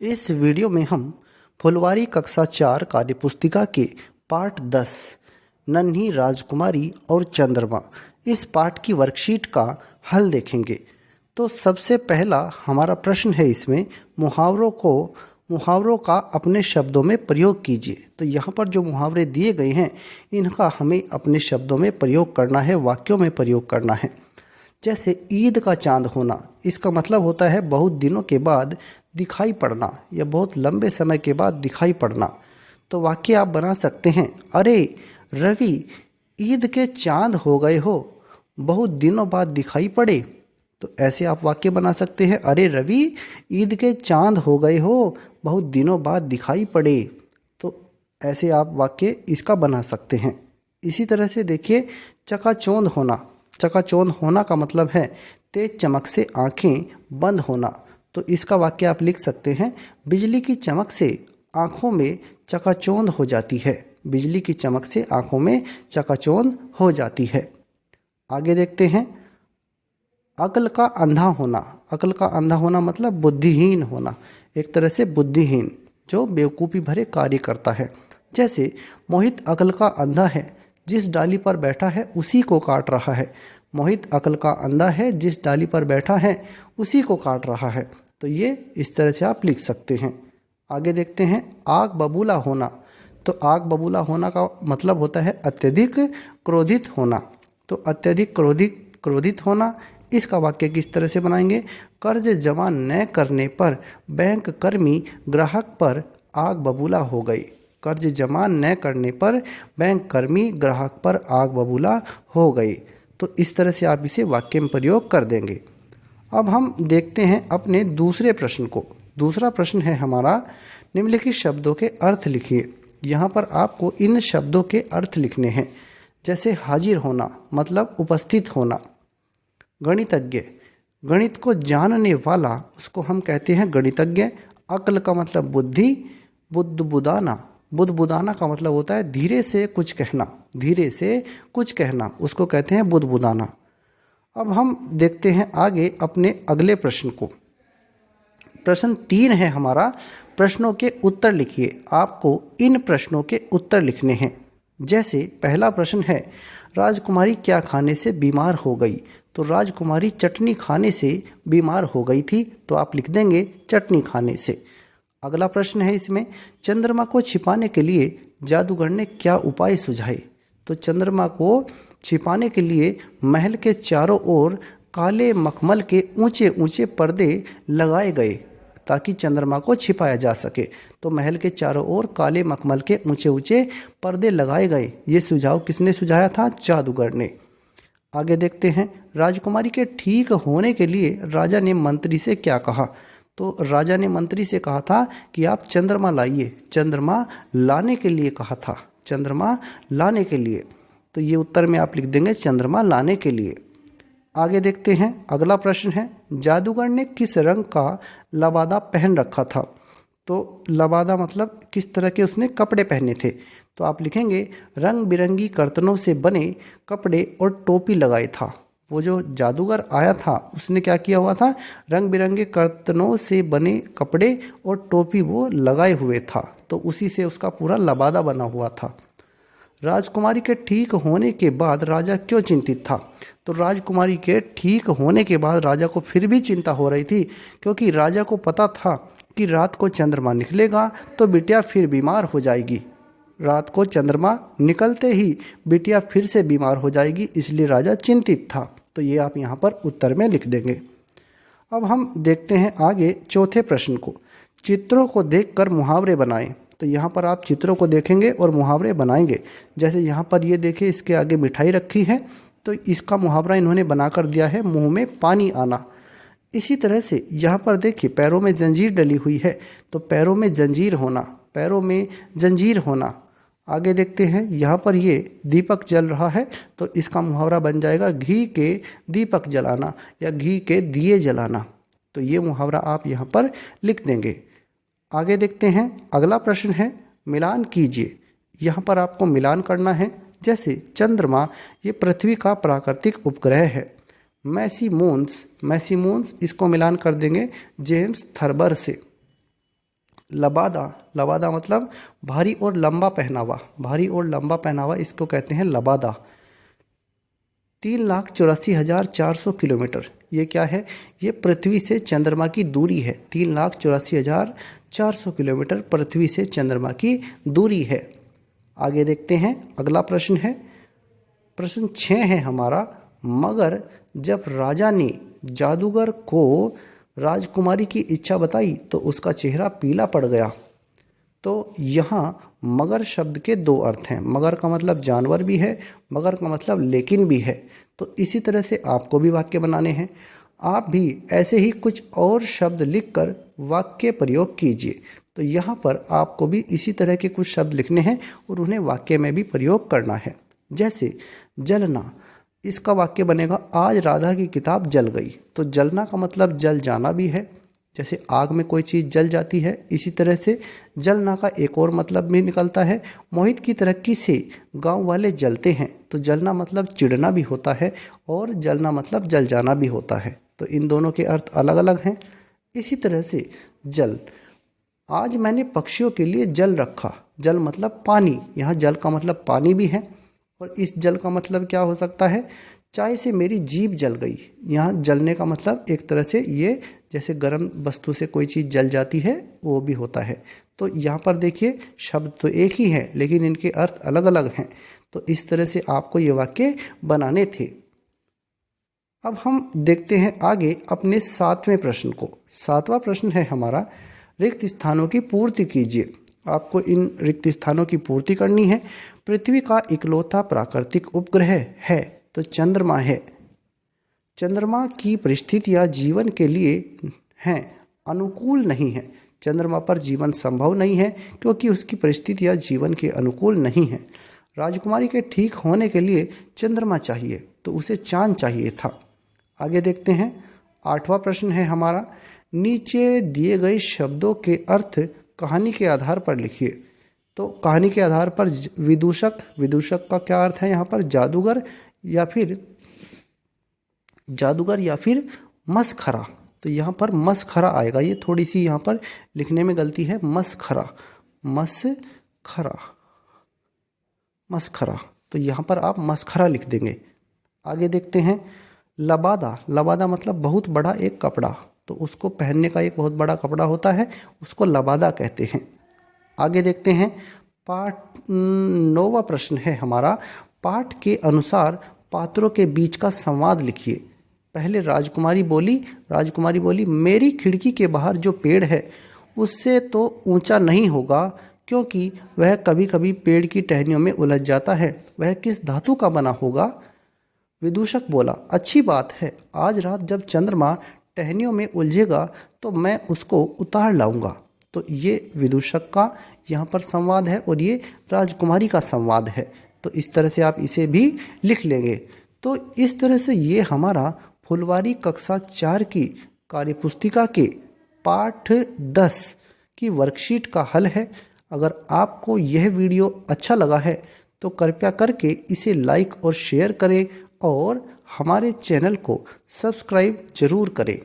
इस वीडियो में हम फुलवारी कक्षा 4 कार्यपुस्तिका के पाठ 10 नन्ही राजकुमारी और चंद्रमा इस पाठ की वर्कशीट का हल देखेंगे। तो सबसे पहला हमारा प्रश्न है, इसमें मुहावरों का अपने शब्दों में प्रयोग कीजिए। तो यहाँ पर जो मुहावरे दिए गए हैं इनका हमें अपने शब्दों में प्रयोग करना है, वाक्यों में प्रयोग करना है। जैसे ईद का चांद होना, इसका मतलब होता है बहुत दिनों के बाद दिखाई पड़ना या बहुत लंबे समय के बाद दिखाई पड़ना। तो वाक्य आप बना सकते हैं, अरे रवि ईद के चांद हो गए हो, बहुत दिनों बाद दिखाई पड़े। तो ऐसे आप वाक्य बना सकते हैं, अरे रवि ईद के चांद हो गए हो, बहुत दिनों बाद दिखाई पड़े। तो ऐसे आप वाक्य इसका बना सकते हैं। इसी तरह से देखिए चकाचौंध होना। चकाचौंध होना का मतलब है तेज चमक से आंखें बंद होना। तो इसका वाक्य आप लिख सकते हैं, बिजली की चमक से आंखों में चकाचौंध हो जाती है। बिजली की चमक से आंखों में चकाचौंध हो जाती है। आगे देखते हैं, अक्ल का अंधा होना। अक्ल का अंधा होना मतलब बुद्धिहीन होना, एक तरह से बुद्धिहीन जो बेवकूफ़ी भरे कार्य करता है। जैसे मोहित अक्ल का अंधा है, जिस डाली पर बैठा है उसी को काट रहा है। मोहित अक्ल का अंधा है, जिस डाली पर बैठा है उसी को काट रहा है। तो ये इस तरह से आप लिख सकते हैं। आगे देखते हैं, आग बबूला होना। तो आग बबूला होना का मतलब होता है अत्यधिक क्रोधित होना। तो अत्यधिक क्रोधित होना, इसका वाक्य किस तरह से बनाएंगे, कर्ज जमा न करने पर बैंक कर्मी ग्राहक पर आग बबूला हो गई। कर्ज जमा न करने पर बैंक कर्मी ग्राहक पर आग बबूला हो गई। तो इस तरह से आप इसे वाक्य में प्रयोग कर देंगे। अब हम देखते हैं अपने दूसरे प्रश्न को। दूसरा प्रश्न है हमारा, निम्नलिखित शब्दों के अर्थ लिखिए। यहाँ पर आपको इन शब्दों के अर्थ लिखने हैं। जैसे हाजिर होना मतलब उपस्थित होना। गणितज्ञ, गणित को जानने वाला उसको हम कहते हैं गणितज्ञ। अक्ल का मतलब बुद्धि। बुदबुदाना, बुदबुदाना का मतलब होता है धीरे से कुछ कहना। धीरे से कुछ कहना उसको कहते हैं बुदबुदाना। अब हम देखते हैं आगे अपने अगले प्रश्न को। प्रश्न 3 है हमारा, प्रश्नों के उत्तर लिखिए। आपको इन प्रश्नों के उत्तर लिखने हैं। जैसे पहला प्रश्न है, राजकुमारी क्या खाने से बीमार हो गई। तो राजकुमारी चटनी खाने से बीमार हो गई थी, तो आप लिख देंगे चटनी खाने से। अगला प्रश्न है इसमें, चंद्रमा को छिपाने के लिए जादूगर ने क्या उपाय सुझाए। तो चंद्रमा को छिपाने के लिए महल के चारों ओर काले मखमल के ऊंचे ऊंचे पर्दे लगाए गए ताकि चंद्रमा को छिपाया जा सके। तो महल के चारों ओर काले मखमल के ऊंचे ऊंचे पर्दे लगाए गए। ये सुझाव किसने सुझाया था, जादूगर ने। आगे देखते हैं, राजकुमारी के ठीक होने के लिए राजा ने मंत्री से क्या कहा। तो राजा ने मंत्री से कहा था कि आप चंद्रमा लाइए। चंद्रमा लाने के लिए कहा था, चंद्रमा लाने के लिए। तो ये उत्तर में आप लिख देंगे चंद्रमा लाने के लिए। आगे देखते हैं, अगला प्रश्न है, जादूगर ने किस रंग का लबादा पहन रखा था। तो लबादा मतलब किस तरह के उसने कपड़े पहने थे। तो आप लिखेंगे रंग बिरंगी कर्तनों से बने कपड़े और टोपी लगाए था। वो जो जादूगर आया था उसने क्या किया हुआ था, रंग बिरंगे कर्तनों से बने कपड़े और टोपी वो लगाए हुए था। तो उसी से उसका पूरा लबादा बना हुआ था। राजकुमारी के ठीक होने के बाद राजा क्यों चिंतित था। तो राजकुमारी के ठीक होने के बाद राजा को फिर भी चिंता हो रही थी, क्योंकि राजा को पता था कि रात को चंद्रमा निकलेगा तो बिटिया फिर बीमार हो जाएगी। रात को चंद्रमा निकलते ही बिटिया फिर से बीमार हो जाएगी, इसलिए राजा चिंतित था। तो ये आप यहाँ पर उत्तर में लिख देंगे। अब हम देखते हैं आगे चौथे प्रश्न को, चित्रों को देखकर मुहावरे बनाएं। तो यहाँ पर आप चित्रों को देखेंगे और मुहावरे बनाएंगे। जैसे यहाँ पर ये देखिए, इसके आगे मिठाई रखी है, तो इसका मुहावरा इन्होंने बनाकर दिया है, मुंह में पानी आना। इसी तरह से यहाँ पर देखिए, पैरों में जंजीर डली हुई है, तो पैरों में जंजीर होना, पैरों में जंजीर होना। आगे देखते हैं, यहाँ पर ये दीपक जल रहा है, तो इसका मुहावरा बन जाएगा घी के दीपक जलाना या घी के दिए जलाना। तो ये मुहावरा आप यहाँ पर लिख देंगे। आगे देखते हैं, अगला प्रश्न है, मिलान कीजिए। यहाँ पर आपको मिलान करना है। जैसे चंद्रमा ये पृथ्वी का प्राकृतिक उपग्रह है। मैसी मून्स इसको मिलान कर देंगे जेम्स थर्बर से। लबादा, लबादा मतलब भारी और लंबा पहनावा, भारी और लंबा पहनावा, इसको कहते हैं लबादा। 3,84,400 किलोमीटर, ये क्या है? ये पृथ्वी से चंद्रमा की दूरी है। 3,84,400 किलोमीटर पृथ्वी से चंद्रमा की दूरी है। आगे देखते हैं, अगला प्रश्न है, प्रश्न 6 है हमारा। मगर जब राजा ने जादूगर को राजकुमारी की इच्छा बताई तो उसका चेहरा पीला पड़ गया। तो यहाँ मगर शब्द के दो अर्थ हैं। मगर का मतलब जानवर भी है, मगर का मतलब लेकिन भी है। तो इसी तरह से आपको भी वाक्य बनाने हैं। आप भी ऐसे ही कुछ और शब्द लिखकर वाक्य प्रयोग कीजिए। तो यहाँ पर आपको भी इसी तरह के कुछ शब्द लिखने हैं और उन्हें वाक्य में भी प्रयोग करना है। जैसे जलना, इसका वाक्य बनेगा आज राधा की किताब जल गई। तो जलना का मतलब जल जाना भी है, जैसे आग में कोई चीज़ जल जाती है। इसी तरह से जलना का एक और मतलब भी निकलता है, मोहित की तरक्की से गांव वाले जलते हैं। तो जलना मतलब चिढ़ना भी होता है और जलना मतलब जल जाना भी होता है। तो इन दोनों के अर्थ अलग अलग हैं। इसी तरह से जल, आज मैंने पक्षियों के लिए जल रखा। जल मतलब पानी, यहाँ जल का मतलब पानी भी है। और इस जल का मतलब क्या हो सकता है? चाय से मेरी जीभ जल गई। यहाँ जलने का मतलब एक तरह से ये जैसे गर्म वस्तु से कोई चीज़ जल जाती है वो भी होता है। तो यहाँ पर देखिए शब्द तो एक ही है लेकिन इनके अर्थ अलग अलग हैं। तो इस तरह से आपको ये वाक्य बनाने थे। अब हम देखते हैं आगे अपने 7वें प्रश्न को। 7वां प्रश्न है हमारा, रिक्त स्थानों की पूर्ति कीजिए। आपको इन रिक्त स्थानों की पूर्ति करनी है। पृथ्वी का इकलौता प्राकृतिक उपग्रह है तो चंद्रमा है। चंद्रमा की परिस्थितियाँ जीवन के लिए हैं अनुकूल नहीं है। चंद्रमा पर जीवन संभव नहीं है क्योंकि उसकी परिस्थितियाँ जीवन के अनुकूल नहीं हैं। राजकुमारी के ठीक होने के लिए चंद्रमा चाहिए तो उसे चांद चाहिए था। आगे देखते हैं, 8वां प्रश्न है हमारा, नीचे दिए गए शब्दों के अर्थ कहानी के आधार पर लिखिए। तो कहानी के आधार पर विदूषक, विदूषक का क्या अर्थ है यहाँ पर? जादूगर या फिर मसखरा। तो यहाँ पर मसखरा आएगा। ये थोड़ी सी यहाँ पर लिखने में गलती है, मसखरा, मसखरा। तो यहाँ पर आप मसखरा लिख देंगे। आगे देखते हैं, लबादा, लबादा मतलब बहुत बड़ा एक कपड़ा। तो उसको पहनने का एक बहुत बड़ा कपड़ा होता है, उसको लबादा कहते हैं। आगे देखते हैं, पाठ 9वां प्रश्न है हमारा, पाठ के अनुसार पात्रों के बीच का संवाद लिखिए। पहले राजकुमारी बोली मेरी खिड़की के बाहर जो पेड़ है उससे तो ऊंचा नहीं होगा क्योंकि वह कभी कभी पेड़ की टहनियों में उलझ जाता है। वह किस धातु का बना होगा? विदूषक बोला, अच्छी बात है, आज रात जब चंद्रमा टहनियों में उलझेगा तो मैं उसको उतार लाऊंगा। तो ये विदूषक का यहाँ पर संवाद है और ये राजकुमारी का संवाद है। तो इस तरह से आप इसे भी लिख लेंगे। तो इस तरह से ये हमारा फुलवारी कक्षा 4 की कार्यपुस्तिका के पाठ 10 की वर्कशीट का हल है। अगर आपको यह वीडियो अच्छा लगा है तो कृपया करके इसे लाइक और शेयर करें और हमारे चैनल को सब्सक्राइब जरूर करें।